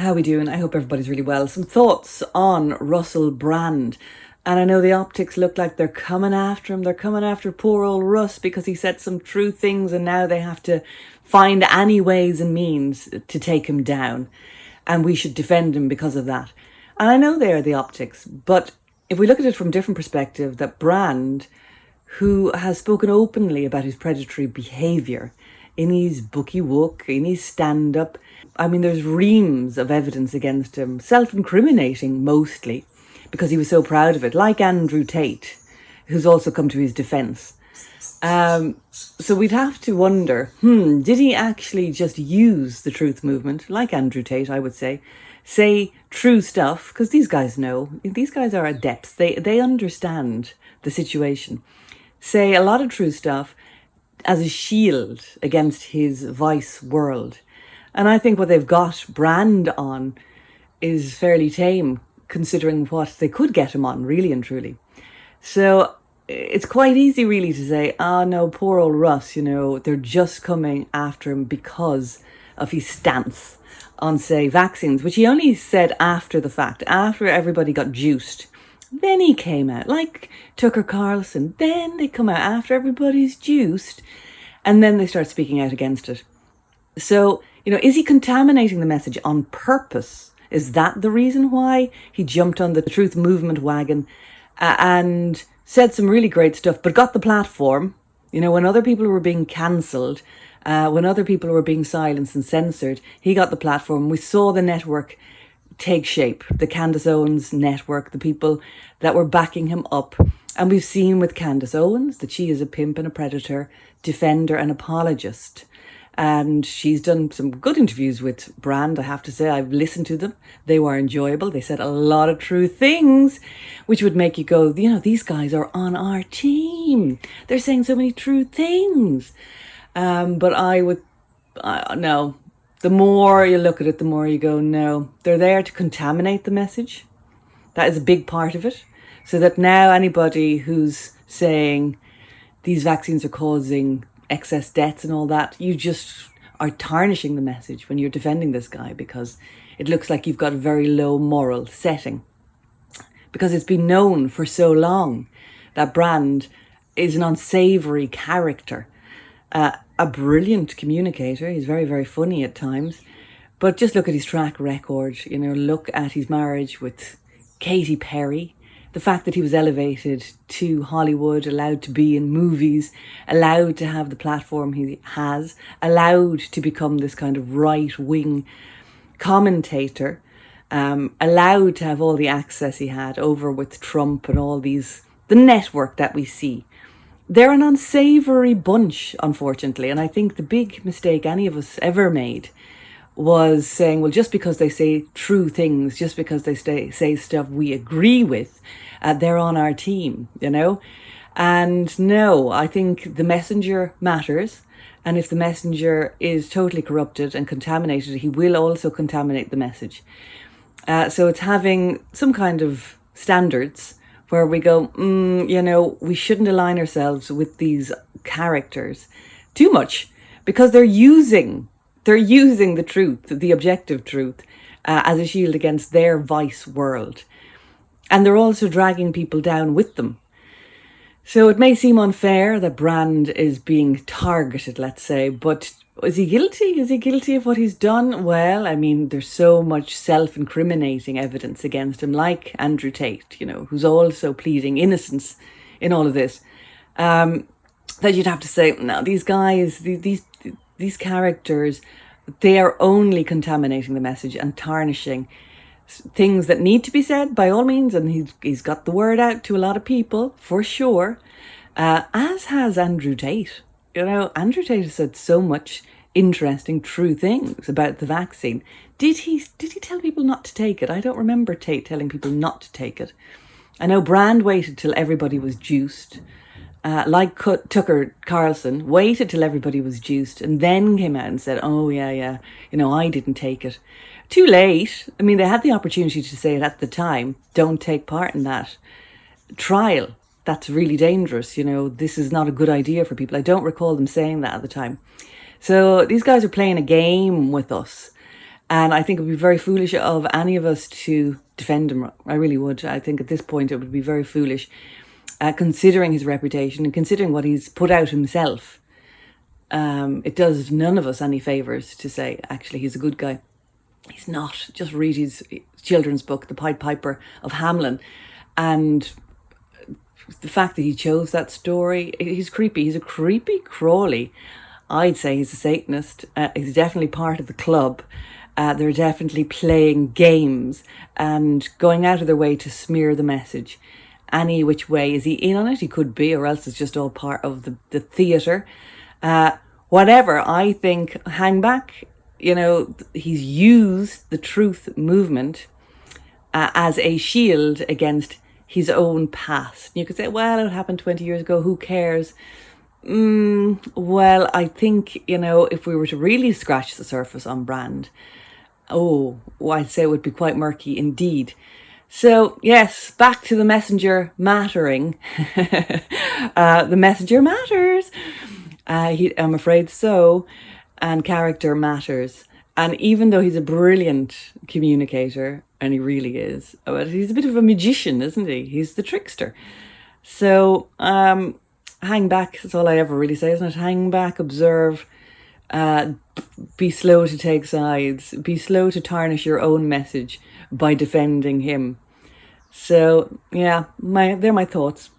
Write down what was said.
How we doing? I hope everybody's really well. Some thoughts on Russell Brand. And I know the optics look like they're coming after him. They're coming after poor old Russ because he said some true things and now they have to find any ways and means to take him down. And we should defend him because of that. And I know they are the optics, but if we look at it from a different perspective, that Brand, who has spoken openly about his predatory behaviour in his bookie wook, in his stand-up, I mean, there's reams of evidence against him, self-incriminating mostly, because he was so proud of it, like Andrew Tate, who's also come to his defence. So we'd have to wonder, did he actually just use the truth movement, like Andrew Tate, I would say true stuff, because these guys know, these guys are adepts, they understand the situation, say a lot of true stuff as a shield against his vice world. And I think what they've got Brand on is fairly tame, considering what they could get him on, really and truly. So it's quite easy, really, to say, no, poor old Russ, they're just coming after him because of his stance on, say, vaccines, which he only said after the fact, after everybody got juiced. Then he came out, like Tucker Carlson. Then they come out after everybody's juiced, and then they start speaking out against it. So, is he contaminating the message on purpose? Is that the reason why he jumped on the truth movement wagon and said some really great stuff, but got the platform, when other people were being cancelled, when other people were being silenced and censored, he got the platform. We saw the network take shape, the Candace Owens network, the people that were backing him up. And we've seen with Candace Owens that she is a pimp and a predator, defender and apologist. And she's done some good interviews with Brand, I have to say. I've listened to them. They were enjoyable. They said a lot of true things, which would make you go, these guys are on our team. They're saying so many true things. But no. The more you look at it, the more you go, no. They're there to contaminate the message. That is a big part of it. So that now anybody who's saying these vaccines are causing excess deaths and all that, you just are tarnishing the message when you're defending this guy, because it looks like you've got a very low moral setting. Because it's been known for so long that Brand is an unsavoury character, a brilliant communicator. He's very, very funny at times. But just look at his track record, look at his marriage with Katy Perry. The fact that he was elevated to Hollywood, allowed to be in movies, allowed to have the platform he has, allowed to become this kind of right-wing commentator, allowed to have all the access he had over with Trump and all these, the network that we see. They're an unsavoury bunch, unfortunately. And I think the big mistake any of us ever made was saying, well, just because they say true things, just because they say stuff we agree with, they're on our team, And no, I think the messenger matters. And if the messenger is totally corrupted and contaminated, he will also contaminate the message. So it's having some kind of standards where we go, we shouldn't align ourselves with these characters too much, because they're using the truth, the objective truth, as a shield against their vice world. And they're also dragging people down with them. So it may seem unfair that Brand is being targeted, let's say, but is he guilty? Is he guilty of what he's done? Well, I mean, there's so much self-incriminating evidence against him, like Andrew Tate, who's also pleading innocence in all of this, that you'd have to say, no, these guys, these characters, they are only contaminating the message and tarnishing things that need to be said, by all means, and he's got the word out to a lot of people, for sure, as has Andrew Tate. Andrew Tate has said so much interesting, true things about the vaccine. Did he tell people not to take it? I don't remember Tate telling people not to take it. I know Brand waited till everybody was juiced, like Tucker Carlson, waited till everybody was juiced and then came out and said, oh, yeah, I didn't take it. Too late. I mean, they had the opportunity to say it at the time. Don't take part in that trial. That's really dangerous. This is not a good idea for people. I don't recall them saying that at the time. So these guys are playing a game with us. And I think it would be very foolish of any of us to defend him. I really would. I think at this point it would be very foolish, considering his reputation and considering what he's put out himself. It does none of us any favours to say, actually, he's a good guy. He's not. Just read his children's book, The Pied Piper of Hamelin. And the fact that he chose that story, he's creepy. He's a creepy crawly. I'd say he's a Satanist. He's definitely part of the club. They're definitely playing games and going out of their way to smear the message. Any which way. Is he in on it? He could be, or else it's just all part of the theatre. Whatever, I think, hang back. You know, he's used the truth movement as a shield against his own past. You could say, well, it happened 20 years ago, who cares? Well, I think, you know, if we were to really scratch the surface on Brand, I'd say it would be quite murky indeed. So, yes, back to the messenger mattering. The messenger matters. I'm afraid so. And character matters. And even though he's a brilliant communicator, and he really is, but he's a bit of a magician, isn't he? He's the trickster. So, hang back. That's all I ever really say, isn't it? Hang back, observe, be slow to take sides, be slow to tarnish your own message by defending him. So, yeah, they're my thoughts.